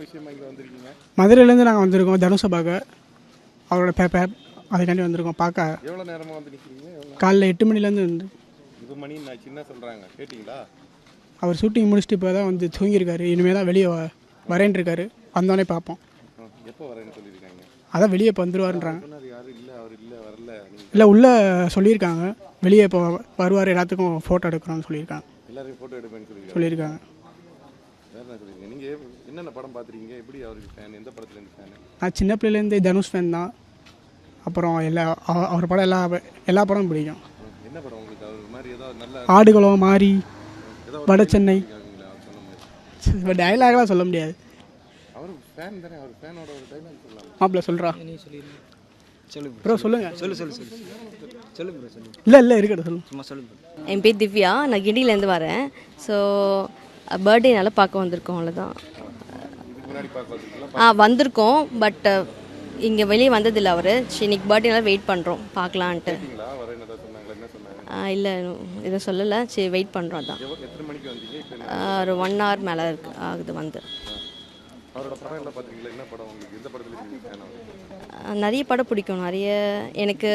விஷயமா இங்கே வந்திருக்கீங்க? மதுரையிலேருந்து நாங்கள் வந்திருக்கோம் தனுஷை பார்க்க. அவரோட பேப்பர் அதுக்காண்டி வந்திருக்கோம் பார்க்க. எவ்வளோ நேரமாக வந்து நிற்கிறீங்க? காலைல 8 மணிலேருந்து வந்து. இது மணி நான் சின்ன சொல்கிறாங்க கேட்டிங்களா? அவர் ஷூட்டிங் முடிச்சுட்டு இப்போ தான் வந்து தூங்கியிருக்காரு. இனிமேல் தான் வெளியே வரேன் இருக்காரு. வந்தோடனே பார்ப்போம். எப்போ வரேன்னு சொல்லியிருக்காங்க? அதான் வெளியே இப்போ வந்துருவாருன்றாங்க. யாரும் இல்லை, அவர் இல்லை, வரல. இல்லை உள்ளே சொல்லியிருக்காங்க. வெளியே இப்போ வருவார், எல்லாத்துக்கும் ஃபோட்டோ எடுக்கிறோன்னு சொல்லியிருக்காங்க. எல்லாரையும் ஃபோட்டோ எடுப்பேன்னு சொல்லியிருக்காங்க. வேறு என்ன சொல்லியிருக்கீங்க? நீங்கள் என்னென்ன படம் பார்த்துருக்கீங்க? எப்படி அவருக்கு ஃபேன்? எந்த படத்துலேருந்து ஃபேனு? நான் சின்ன பிள்ளைலேருந்து தனுஷ் ஃபேன் தான். அப்புறம் அவர் படம் எல்லா படமும் பிடிக்கும். என்ன படம் உங்களுக்கு அவர் மாதிரி ஏதாவது நல்ல ஆடுகளம் மாறி வட சென்னை டைலாக்லாம் சொல்ல முடியாது. அவர் ஃபேன் தானே, அவர் ஃபேனோட ஒரு டைலாக் சொல்லலாம். மாப்பிள்ள சொல்கிறா ப்ரோ சொல்லுங்க. சொல்லு ப்ரோ சொல்லு. இல்லை இருக்கட்டும் சொல்லுங்க. சும்மா சொல்லு. என் பேர் திவ்யா, நான் கிண்டிலேருந்து வரேன். ஸோ பர்த்டேனால பார்க்க வந்திருக்கோம், அவ்வளோதான். வந்திருக்கோம், பட் இங்கே வெளியே வந்ததில்லை அவர். இன்னைக்கு பர்த்டேனால வெயிட் பண்ணுறோம் பார்க்கலான்ட்டு. இல்லை எதுவும் சொல்லலை, சரி வெயிட் பண்ணுறோம். அதான் ஒரு 1 hour மேலே ஆகுது வந்து. நிறைய படம் பிடிக்கும், நிறைய எனக்கு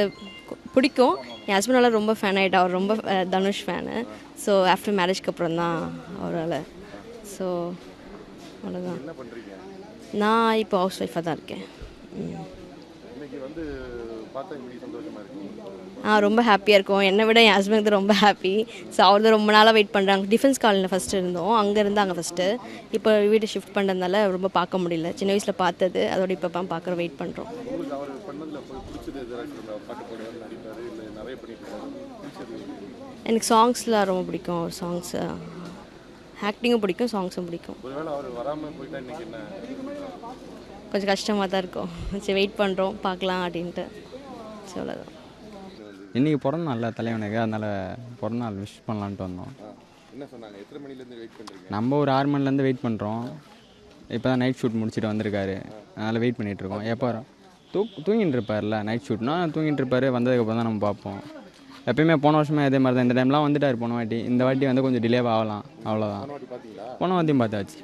பிடிக்கும். என் ஹஸ்பண்டால் ரொம்ப ஃபேன் ஆகிட்டா. அவர் ரொம்ப தனுஷ் ஃபேனு. ஸோ ஆஃப்டர் மேரேஜ்க்கு அப்புறம் தான் அவரால். ஸோ அவ்வளோதான். நான் இப்போ ஹவுஸ் ஒய்ஃபாக தான் இருக்கேன். ரொம்ப ஹாப்பியாக இருக்கும். என்னை விட என் ஹஸ்பண்ட் ரொம்ப ஹாப்பி. ஸோ அவர் தான் ரொம்ப நாளாக வெயிட் பண்ணுறாங்க. டிஃபென்ஸ் காலனியில் ஃபஸ்ட்டு இருந்தோம், அங்கே இருந்தாங்க ஃபஸ்ட்டு. இப்போ வீடு ஷிஃப்ட் பண்ணுறதுனால ரொம்ப பார்க்க முடியல. சின்ன வயசில் பார்த்தது, அதோட இப்போ பார்க்குற வெயிட் பண்ணுறோம். எனக்கு சாங்ஸ்லாம் ரொம்ப பிடிக்கும். அவர் சாங்ஸு, ஆக்டிங்கும் பிடிக்கும், சாங்ஸும் பிடிக்கும். கொஞ்சம் கஷ்டமாக தான் இருக்கும். சரி வெயிட் பண்ணுறோம் பார்க்கலாம் அப்படின்ட்டு. சரி அவ்வளோதான். இன்றைக்கி பிறந்த நாள் தலைவனுக்கு, அதனால் பிறந்த நாள் விஷ் பண்ணலான்ட்டு வந்தோம். நம்ம ஒரு 6 மணிலேருந்து வெயிட் பண்ணுறோம். இப்போ தான் நைட் ஷூட் முடிச்சுட்டு வந்திருக்காரு, அதனால் வெயிட் பண்ணிகிட்ருக்கோம். எப்போ தூங்கிட்டு இருப்பார்ல, நைட் ஷூட்னா தூங்கிட்டு இருப்பார். வந்ததுக்கப்புறம் தான் நம்ம பார்ப்போம். எப்பயுமே போன வருஷமே அதே மாதிரி தான். இந்த டைம்லாம் வந்துட்டார் போன வாட்டி. இந்த வாட்டி வந்து கொஞ்சம் டிலேவாக ஆகலாம், அவ்வளோதான். போன வாட்டியும் பார்த்தாச்சு,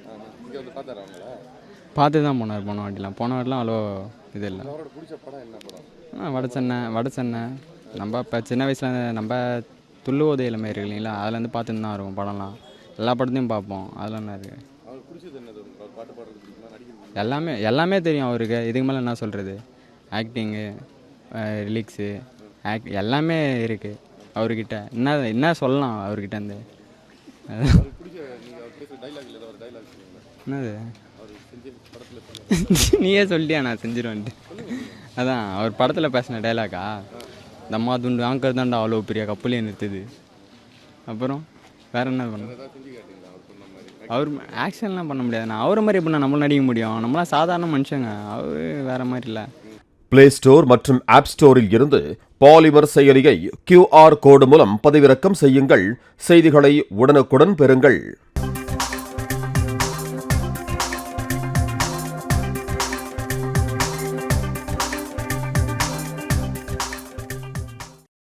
பார்த்து தான் போனார் போன வாட்டிலாம். போன வாட்டிலாம் அவ்வளோ இது இல்லை. வட சென்னை நம்ம இப்போ சின்ன வயசில் நம்ம துள்ளுவோதே இளமை இருக்கு இல்லைங்களா, அதுலேருந்து பார்த்துன்னு தான் இருக்கும் படம்லாம். எல்லா படத்தையும் பார்ப்போம். அதெல்லாம் என்ன இருக்குது, எல்லாமே தெரியும் அவருக்கு. இதுக்கு மேலே என்ன சொல்கிறது, ஆக்டிங்கு, ரிலீக்ஸு, எல்லாமே இருக்குது அவர்கிட்ட. என்ன சொல்லலாம் அவர்கிட்டேருந்து. என்னது நீயே சொல்லிட்டியா, நான் செஞ்சிருவேன்ட்டு. அதான் அவர் படத்தில் பேசின டைலாக்கா, தம்மா துண்டு ஆங்கர் தாண்டா அவ்வளோ பெரிய கப்பலே நிறுத்துது. அப்புறம் வேறு என்ன பண்ண, அவர் ஆக்ஷன்லாம் பண்ண முடியாது. நான் அவரை மாதிரி எப்படின்னா நம்மளும் நடிக்க முடியும். நம்மளாம் சாதாரண மனுஷங்க, அவர் வேறு மாதிரி இல்லை. பிளே ஸ்டோர் மற்றும் ஆப் ஸ்டோரில் இருந்து பாலிமர் செயலியை QR கோடு மூலம் பதிவிறக்கம் செய்யுங்கள். செய்திகளை உடனுக்குடன் பெறுங்கள்.